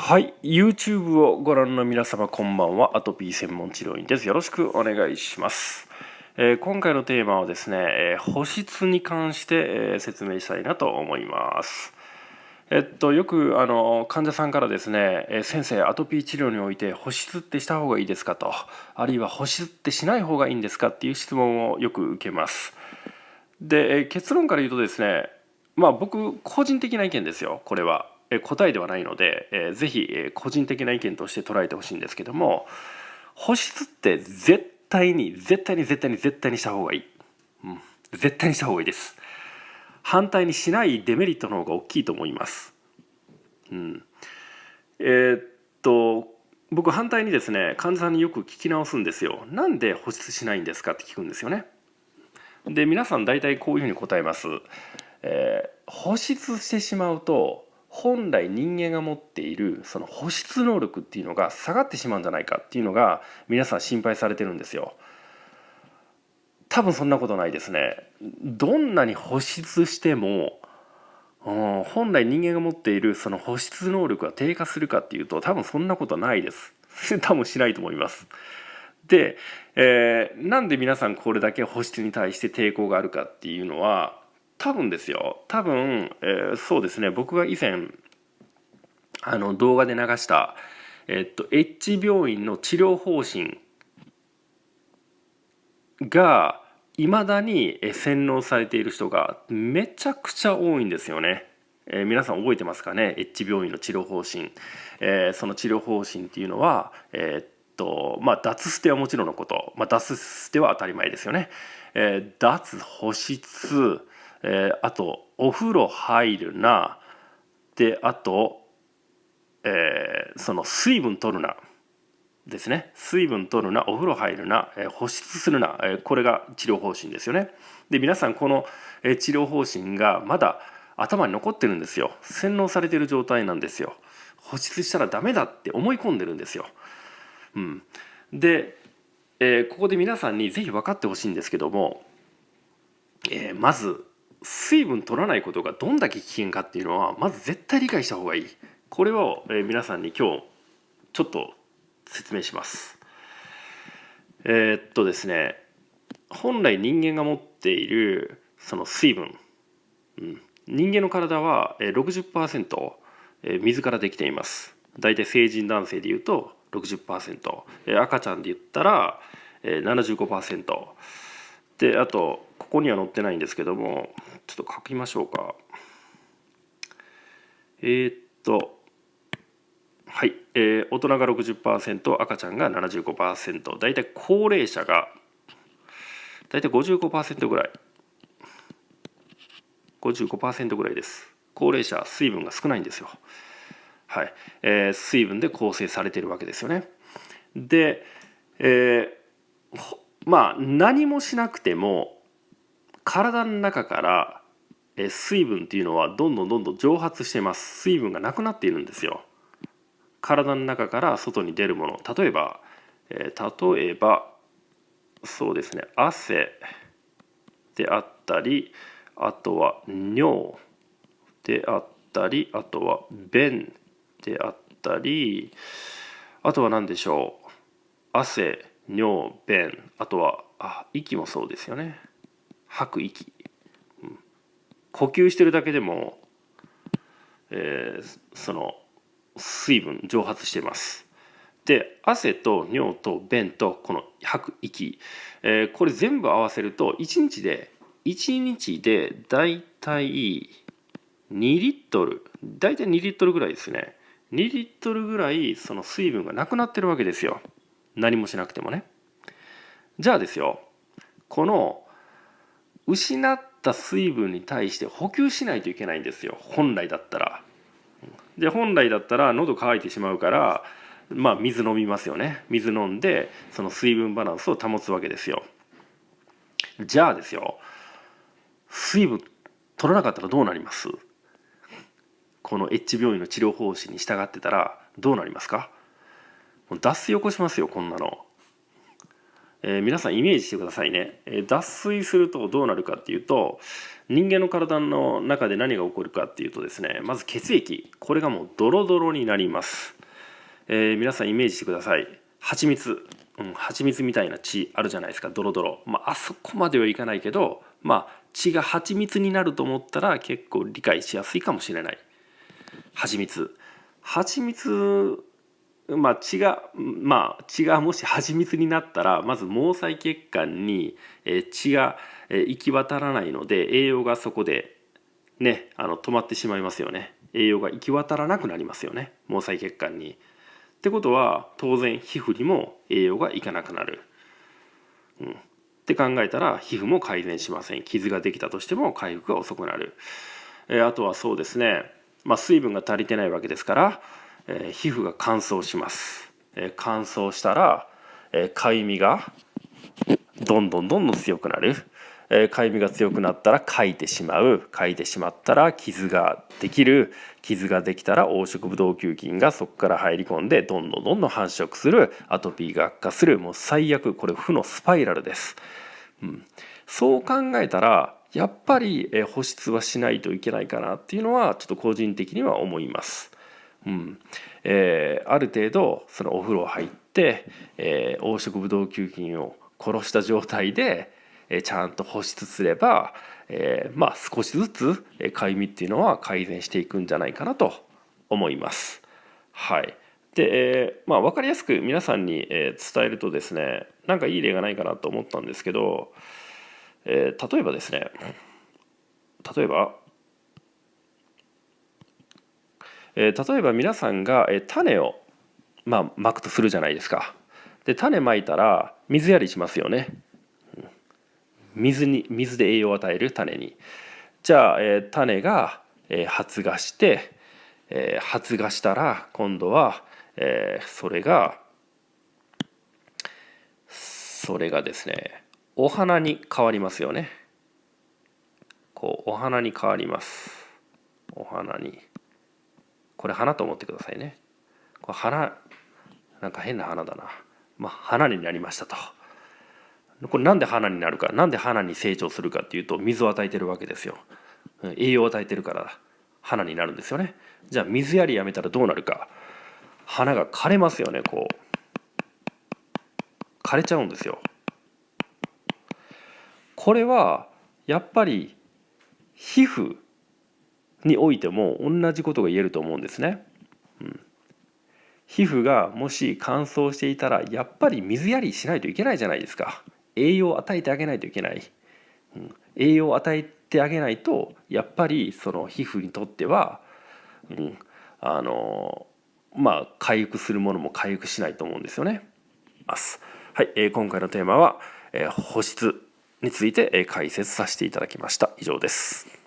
はい、YouTube をご覧の皆様こんばんは。アトピー専門治療院です。よろしくお願いします。今回のテーマはですね、保湿に関して、説明したいなと思います。よく患者さんからですね、先生、アトピー治療において保湿ってした方がいいですかと、あるいは保湿ってしない方がいいんですかっていう質問をよく受けます。で、結論から言うとですね、僕個人的な意見ですよ。これは答えではないので、ぜひ個人的な意見として捉えてほしいんですけども、保湿って絶対にした方がいい、絶対にした方がいいです。反対にしないデメリットの方が大きいと思います。えーっと僕反対にですね、患者さんによく聞き直すんですよ。なんで保湿しないんですかって聞くんですよね。で、皆さん大体こういうふうに答えます。保湿してしまうと本来人間が持っているその保湿能力っていうのが下がってしまうんじゃないかっていうのが皆さん心配されてるんですよ。多分そんなことないですね。どんなに保湿しても、本来人間が持っているその保湿能力が低下するかっていうと多分そんなことないです。多分しないと思います。で、なんで皆さんこれだけ保湿に対して抵抗があるかっていうのは、多分ですよ、そうですね、僕が以前動画で流した、H 病院の治療方針がいまだに洗脳されている人がめちゃくちゃ多いんですよね。皆さん覚えてますかね、 H 病院の治療方針。その治療方針っていうのは、脱捨てはもちろんのこと、脱捨ては当たり前ですよね。脱保湿、あとお風呂入るな、であと、その水分取るなですね。水分取るな、お風呂入るな、保湿するな、これが治療方針ですよね。で、皆さんこの治療方針がまだ頭に残ってるんですよ。洗脳されている状態なんですよ。保湿したらダメだって思い込んでるんですよ。で、ここで皆さんにぜひ分かってほしいんですけども、まず水分取らないことがどんだけ危険かっていうのはまず絶対理解した方がいい。これを、皆さんに今日ちょっと説明します。ですね、本来人間が持っているその水分、人間の体は 60% 水からできています。だいたい成人男性でいうと 60%、赤ちゃんで言ったら 75%で、あとここには載ってないんですけども、ちょっと書きましょうか。はい、大人が 60%、赤ちゃんが 75%、だいたい高齢者がだいたい 55% ぐらい、55% ぐらいです。高齢者水分が少ないんですよ。はい、水分で構成されているわけですよね。で、何もしなくても体の中から水分っていうのはどんどん蒸発してます。水分がなくなっているんですよ。体の中から外に出るもの、例えばそうですね、汗であったり、あとは尿であったり、あとは便であったり、あとは何でしょう、汗、尿、便、あとは息もそうですよね。吐く息、呼吸してるだけでも、その水分蒸発しています。で、汗と尿と便とこの吐く息、これ全部合わせると1日でだいたい2リットル、だいたい2リットルぐらいですね。2リットルぐらいその水分がなくなってるわけですよ。何もしなくてもね。じゃあですよ、この失った水分に対して補給しないといけないんですよ、本来だったら。で、本来だったら喉乾いてしまうから、水飲みますよね。水飲んでその水分バランスを保つわけですよ。じゃあですよ、水分取らなかったらどうなります？この H 病院の治療方針に従ってたらどうなりますか？もう脱水起こしますよ、こんなの。皆さんイメージしてくださいね。脱水するとどうなるかっていうと、人間の体の中で何が起こるかっていうとですね、まず血液、これがもうドロドロになります。皆さんイメージしてください。蜂蜜、蜂蜜みたいな血あるじゃないですか、ドロドロ。あそこまではいかないけど、血が蜂蜜になると思ったら結構理解しやすいかもしれない。蜂蜜血がもし蜂蜜になったら、まず毛細血管に血が行き渡らないので、栄養がそこでね止まってしまいますよね。栄養が行き渡らなくなりますよね、毛細血管に。ってことは当然皮膚にも栄養がいかなくなる、って考えたら皮膚も改善しません。傷ができたとしても回復が遅くなる。あとはそうですね、水分が足りてないわけですから、皮膚が乾燥します。乾燥したら、かゆみがどんどん強くなる。かゆみが強くなったらかいてしまう。かいてしまったら傷ができる。傷ができたら黄色ブドウ球菌がそこから入り込んでどんどん繁殖する。アトピーが悪化する。もう最悪、これ負のスパイラルです。そう考えたらやっぱり保湿はしないといけないかなっていうのはちょっと個人的には思います。ある程度そのお風呂入って、黄色ブドウ球菌を殺した状態でちゃんと保湿すれば、少しずつかゆみっていうのは改善していくんじゃないかなと思います。はい。で、分かりやすく皆さんに伝えるとですね、なんかいい例がないかなと思ったんですけど、例えばですね、例えば皆さんが種をまくとするじゃないですか。で種まいたら水やりしますよね。水で栄養を与える種に。じゃあ種が発芽して、発芽したら今度はそれがですね、お花に変わりますよね。こうお花に変わります。お花に、これ花と思ってくださいね。これ花、なんか変な花だな。花になりましたと。これなんで花になるか、なんで花に成長するかっていうと、水を与えてるわけですよ。栄養を与えてるから花になるんですよね。じゃあ水やりやめたらどうなるか。花が枯れますよね。こう枯れちゃうんですよ。これはやっぱり皮膚においても同じことが言えると思うんですね。皮膚がもし乾燥していたらやっぱり水やりしないといけないじゃないですか。栄養を与えてあげないといけない。栄養を与えてあげないとやっぱりその皮膚にとっては、回復するものも回復しないと思うんですよね。はい、今回のテーマは、保湿について解説させていただきました。以上です。